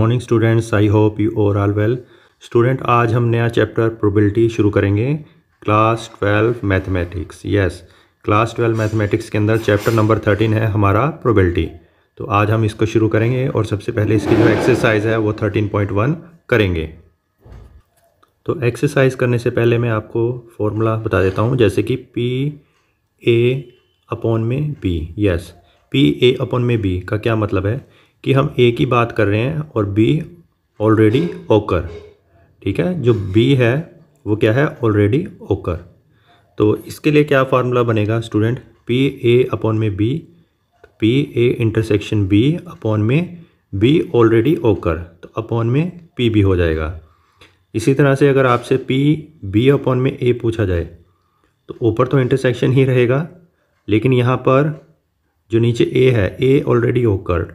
Morning students, I hope you और all well. Student, आज हम नया चैप्टर प्रोबेबिलिटी शुरू करेंगे, class 12 mathematics. Yes, class 12 mathematics के अंदर चैप्टर नंबर 13 है हमारा प्रोबेबिलिटी। तो आज हम इसको शुरू करेंगे और सबसे पहले इसकी जो एक्सरसाइज है वो 13.1 करेंगे। तो एक्सरसाइज करने से पहले मैं आपको फॉर्मूला बता देता हूँ, जैसे कि पी ए अपॉन में B. Yes, P A upon में बी का क्या मतलब है कि हम ए की बात कर रहे हैं और बी ऑलरेडी ओकर। ठीक है, जो बी है वो क्या है, ऑलरेडी ओकर। तो इसके लिए क्या फार्मूला बनेगा स्टूडेंट, पी ए अपॉन में B, P A intersection B upon में बी ऑलरेडी ओकर, तो अपॉन में पी बी हो जाएगा। इसी तरह से अगर आपसे पी बी अपॉन में ए पूछा जाए तो ऊपर तो इंटरसेक्शन ही रहेगा, लेकिन यहाँ पर जो नीचे ए है, ए ऑलरेडी ओकर्ड,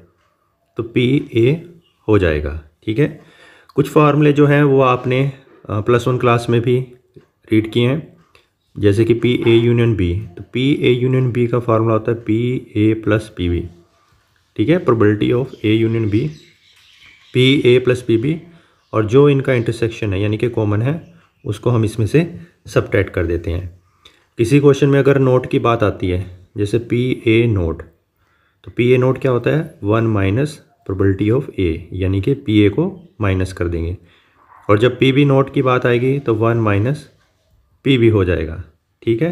तो पी ए हो जाएगा। ठीक है, कुछ फार्मूले जो हैं वो आपने +1 क्लास में भी रीड किए हैं, जैसे कि पी ए यूनियन बी। तो पी ए यूनियन बी का फार्मूला होता है P A plus P B. ठीक है, probability of A union B, P A plus P B, और जो इनका इंटरसेक्शन है यानी कि कॉमन है उसको हम इसमें से सबट्रैक्ट कर देते हैं। किसी क्वेश्चन में अगर नोट की बात आती है, जैसे पी ए नोट, तो पी ए नोट क्या होता है, 1 माइनस प्रोबेबिलिटी ऑफ ए, यानी कि पी ए को माइनस कर देंगे। और जब पी बी नोट की बात आएगी तो 1 माइनस पी बी हो जाएगा। ठीक है,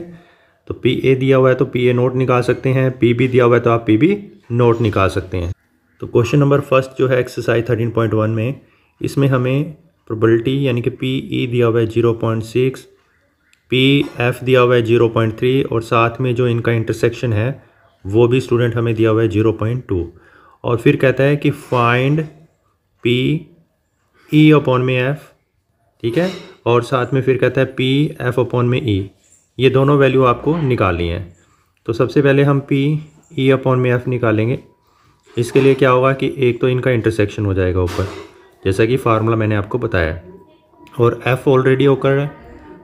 तो पी ए दिया हुआ है तो पी ए नोट निकाल सकते हैं, पी बी दिया हुआ है तो आप पी बी नोट निकाल सकते हैं। तो क्वेश्चन नंबर फर्स्ट जो है एक्सरसाइज 13.1 में, इसमें हमें प्रोबेबिलिटी यानी कि पी ई दिया हुआ है 0.6, पी एफ दिया हुआ है 0.3, और साथ में जो इनका इंटरसेक्शन है वो भी स्टूडेंट हमें दिया हुआ है 0.2। और फिर कहता है कि फाइंड पी ई अपॉन में एफ। ठीक है, और साथ में फिर कहता है पी एफ अपॉन में ई। ये दोनों वैल्यू आपको निकालनी है। तो सबसे पहले हम पी ई अपॉन में एफ निकालेंगे। इसके लिए क्या होगा कि एक तो इनका इंटरसेक्शन हो जाएगा ऊपर, जैसा कि फार्मूला मैंने आपको बताया, और एफ ऑलरेडी होकर है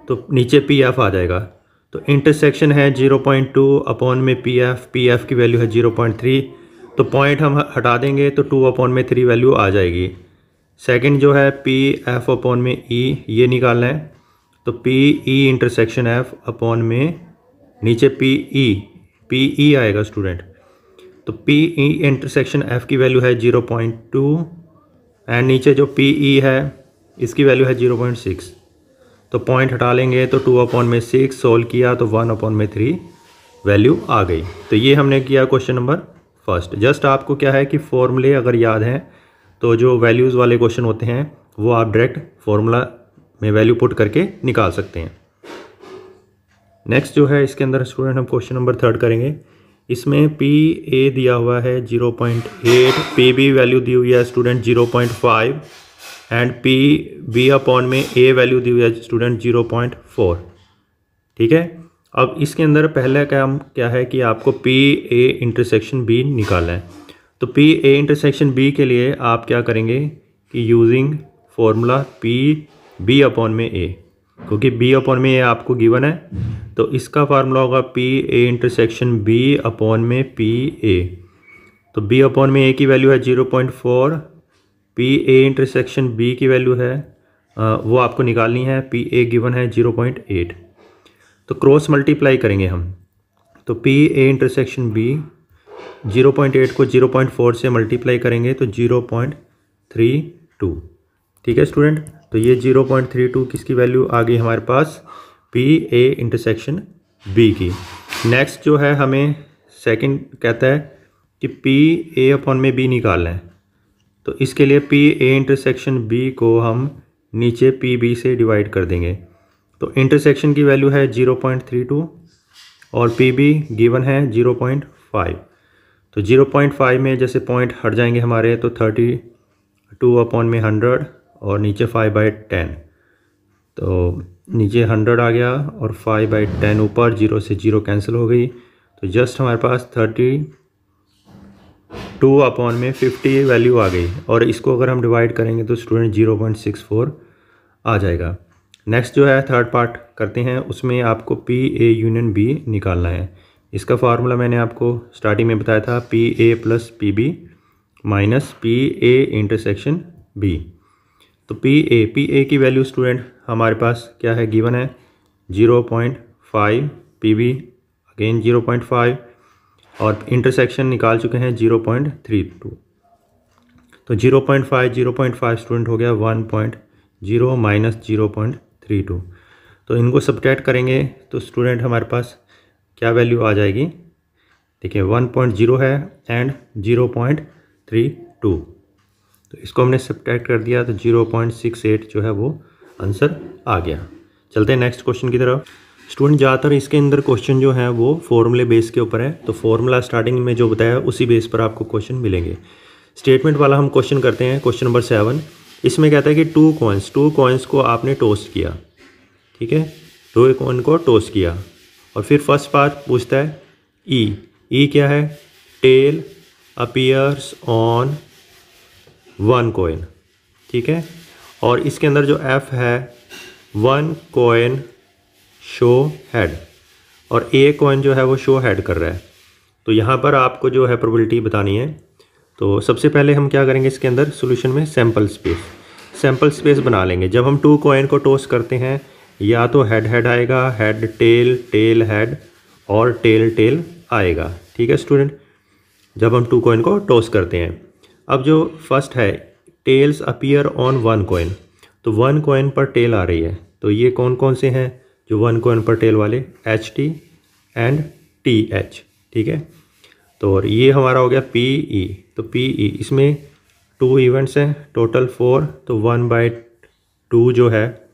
तो नीचे पी एफ आ जाएगा। तो इंटरसेक्शन है 0.2 अपॉन में पी एफ की वैल्यू है 0.3, तो पॉइंट हम हटा देंगे तो 2 अपॉन में 3 वैल्यू आ जाएगी। सेकंड जो है पी एफ अपॉन में ई, ये निकालना है, तो P E intersection F upon में नीचे पी ई आएगा स्टूडेंट। तो पी ई इंटरसेक्शन एफ की वैल्यू है 0.2 एंड नीचे जो पी ई है इसकी वैल्यू है 0.6, तो पॉइंट हटा लेंगे तो 2 अपॉन में 6, सोल्व किया तो 1 अपॉन में 3 वैल्यू आ गई। तो ये हमने किया क्वेश्चन नंबर फर्स्ट। जस्ट आपको क्या है कि फॉर्मूले अगर याद हैं तो जो वैल्यूज़ वाले क्वेश्चन होते हैं वो आप डायरेक्ट फार्मूला में वैल्यू पुट करके निकाल सकते हैं। नेक्स्ट जो है इसके अंदर स्टूडेंट हम क्वेश्चन नंबर 3 करेंगे। इसमें पी ए दिया हुआ है 0.8, पी बी वैल्यू दी हुई है student 0.5 and P B upon में ए वैल्यू दी हुई है स्टूडेंट 0.4। ठीक है, अब इसके अंदर पहला काम क्या है कि आपको पी ए इंटरसेक्शन बी निकालना है। तो पी ए इंटरसेक्शन बी के लिए आप क्या करेंगे कि using formula P B upon में ए, क्योंकि बी अपॉन में ए आपको गिवन है, तो इसका फार्मूला होगा P A intersection B upon में पी ए। तो बी अपॉन में ए की वैल्यू है 0.4, पी ए इंटरसेक्शन बी की वैल्यू है वो आपको निकालनी है, पी ए गिवन है 0.8। तो क्रॉस मल्टीप्लाई करेंगे हम, तो पी ए इंटरसेक्शन बी 0.8 को 0.4 से मल्टीप्लाई करेंगे तो 0.32। ठीक है स्टूडेंट, तो ये 0.32 किसकी वैल्यू आ गई हमारे पास, पी ए इंटरसेक्शन बी की। नेक्स्ट जो है हमें सेकंड कहता है कि पी ए अपॉन में बी निकालना है। तो इसके लिए पी ए इंटरसेक्शन बी को हम नीचे पी बी से डिवाइड कर देंगे। तो इंटरसेक्शन की वैल्यू है 0.32 और पी बी गिवन है 0.5। तो 0.5 में जैसे पॉइंट हट जाएंगे हमारे, तो 32 अपॉन में 100 और नीचे 5/10, तो नीचे 100 आ गया और 5/10 ऊपर, 0 से 0 कैंसिल हो गई। तो जस्ट हमारे पास 32 अपॉन में 50 वैल्यू आ गई, और इसको अगर हम डिवाइड करेंगे तो स्टूडेंट 0.64 आ जाएगा। नेक्स्ट जो है थर्ड पार्ट करते हैं, उसमें आपको पी ए यूनियन बी निकालना है। इसका फार्मूला मैंने आपको स्टार्टिंग में बताया था, P A plus P B minus P A intersection B. तो पी ए की वैल्यू स्टूडेंट हमारे पास क्या है, गिवन है 0.5, पी बी अगेन 0.5 और इंटरसेक्शन निकाल चुके हैं 0.32। तो 0.5 स्टूडेंट हो गया 1.0 माइनस 0.32। तो इनको सब्ट्रैक्ट करेंगे तो स्टूडेंट हमारे पास क्या वैल्यू आ जाएगी, देखिए 1.0 है एंड 0.32। तो इसको हमने सब्ट्रैक्ट कर दिया तो 0.68 जो है वो आंसर आ गया। चलते हैं नेक्स्ट क्वेश्चन की तरफ। स्टूडेंट ज़्यादातर इसके अंदर क्वेश्चन जो है वो फॉर्मूले बेस के ऊपर है, तो फॉर्मूला स्टार्टिंग में जो बताया उसी बेस पर आपको क्वेश्चन मिलेंगे। स्टेटमेंट वाला हम क्वेश्चन करते हैं, क्वेश्चन नंबर 7। इसमें कहता है कि टू कॉइन्स को आपने टोस्ट किया, ठीक है, 2 कॉइन को टोस्ट किया। और फिर फर्स्ट पार्ट पूछता है ई क्या है, टेल अपीयर्स ऑन 1 कॉइन, ठीक है। और इसके अंदर जो एफ है 1 कॉइन शो हेड और ए कॉइन जो है वो शो हेड कर रहा है। तो यहाँ पर आपको जो है प्रोबेबिलिटी बतानी है। तो सबसे पहले हम क्या करेंगे, इसके अंदर सॉल्यूशन में सैम्पल स्पेस बना लेंगे। जब हम 2 कॉइन को टॉस करते हैं या तो हेड आएगा, हेड टेल हेड और टेल आएगा, ठीक है स्टूडेंट, जब हम 2 कॉइन को टॉस करते हैं। अब जो फर्स्ट है टेल्स अपीयर ऑन 1 कॉइन, तो 1 कॉइन पर टेल आ रही है। तो ये कौन से हैं जो 1 कॉइन पर टेल वाले, HT एंड TH, ठीक है। तो और ये हमारा हो गया PE। तो PE इसमें 2 इवेंट्स हैं, टोटल 4, तो 1/2 जो है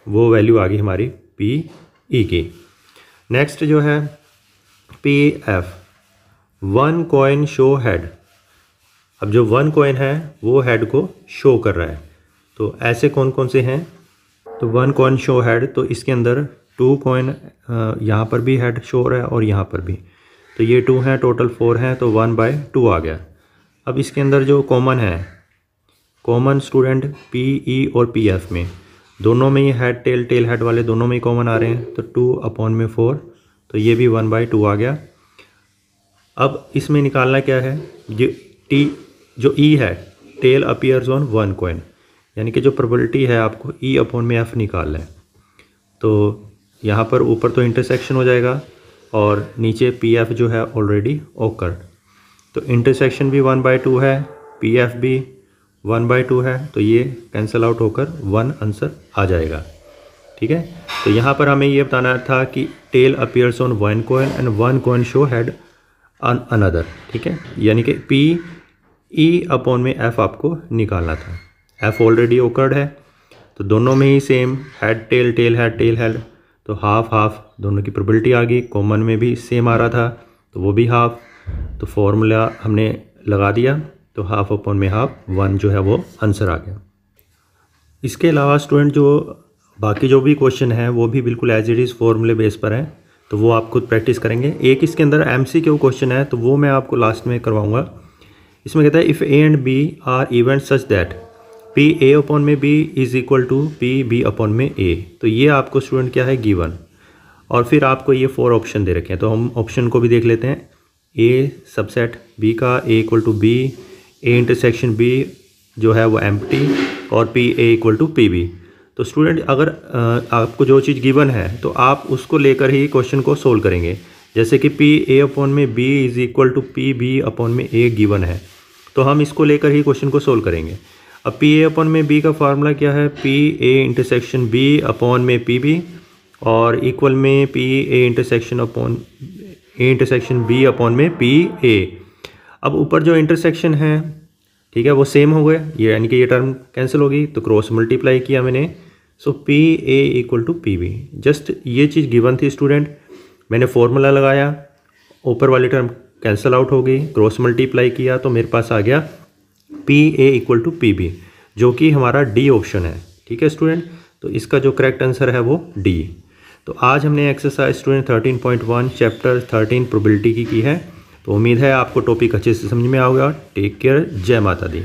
वो वैल्यू आ गई हमारी PE की। नेक्स्ट जो है PF 1 कॉइन शो हेड। अब जो 1 कॉइन है वो हेड को शो कर रहा है। तो ऐसे कौन से हैं, तो 1 कॉइन शो हेड, तो इसके अंदर 2 कॉइन यहाँ पर भी हेड शो हो रहा है और यहाँ पर भी। तो ये 2 हैं, टोटल 4 हैं, तो 1/2 आ गया। अब इसके अंदर जो कॉमन स्टूडेंट PE और PF में दोनों में ही हेड टेल हेड वाले दोनों में ही कॉमन आ रहे हैं। तो 2/4, तो ये भी 1/2 आ गया। अब इसमें निकालना क्या है, जो E है टेल अपीयर्स ऑन 1 कॉइन, यानी कि जो प्रोबेबिलिटी है आपको E/F निकालना है। तो यहाँ पर ऊपर तो इंटरसेक्शन हो जाएगा और नीचे PF जो है ऑलरेडी ओकर्ड। तो इंटरसेक्शन भी 1/2 है, PF भी 1/2 है, तो ये कैंसिल आउट होकर 1 आंसर आ जाएगा, ठीक है। तो यहाँ पर हमें ये बताना था कि tail appears on 1 coin and 1 coin show head on another, ठीक है, यानी कि PE/F आपको निकालना था। F ऑलरेडी ओकर्ड है, तो दोनों में ही सेम हेड टेल हेड, तो हाफ दोनों की प्रोबेबिलिटी आ गई। कॉमन में भी सेम आ रहा था तो वो भी हाफ, तो फॉर्मूला हमने लगा दिया, तो हाफ 1 जो है वो आंसर आ गया। इसके अलावा स्टूडेंट जो बाकी जो भी क्वेश्चन है वो भी बिल्कुल एज इट इज़ फॉर्मूले बेस पर है, तो वो आप खुद प्रैक्टिस करेंगे। एक इसके अंदर MCQ क्वेश्चन है, तो वो मैं आपको लास्ट में करवाऊँगा। इसमें कहता है if A and B are event such that PA/B is equal to PB/A। तो ये आपको स्टूडेंट क्या है, गिवन, और फिर आपको ये 4 ऑप्शन दे रखे हैं। तो हम ऑप्शन को भी देख लेते हैं। A सबसेट B का A=B, A B जो है वो एम्प्टी और PA=PB। तो स्टूडेंट अगर आपको जो चीज़ गिवन है तो आप उसको लेकर ही क्वेश्चन को सोल्व करेंगे। जैसे कि PA/B is equal to PB/A given है, तो हम इसको लेकर ही क्वेश्चन को सोल्व करेंगे। अब PA/B का फार्मूला क्या है, PA/B/PB और इक्वल में PA/B/PA। अब ऊपर जो इंटरसेक्शन है, ठीक है, वो सेम हो गए, ये यानी कि ये टर्म कैंसिल होगी, तो क्रॉस मल्टीप्लाई किया मैंने, सो PA=PB। जस्ट ये चीज़ गिवन थी स्टूडेंट, मैंने फॉर्मूला लगाया, ऊपर वाली टर्म कैंसिल आउट हो गई, क्रॉस मल्टीप्लाई किया, तो मेरे पास आ गया PA=PB, जो कि हमारा D ऑप्शन है, ठीक है स्टूडेंट। तो इसका जो करेक्ट आंसर है वो D। तो आज हमने एक्सरसाइज स्टूडेंट 13.1 चैप्टर 13 प्रोबेबिलिटी की है। तो उम्मीद है आपको टॉपिक अच्छे से समझ में आ गया। टेक केयर, जय माता दी।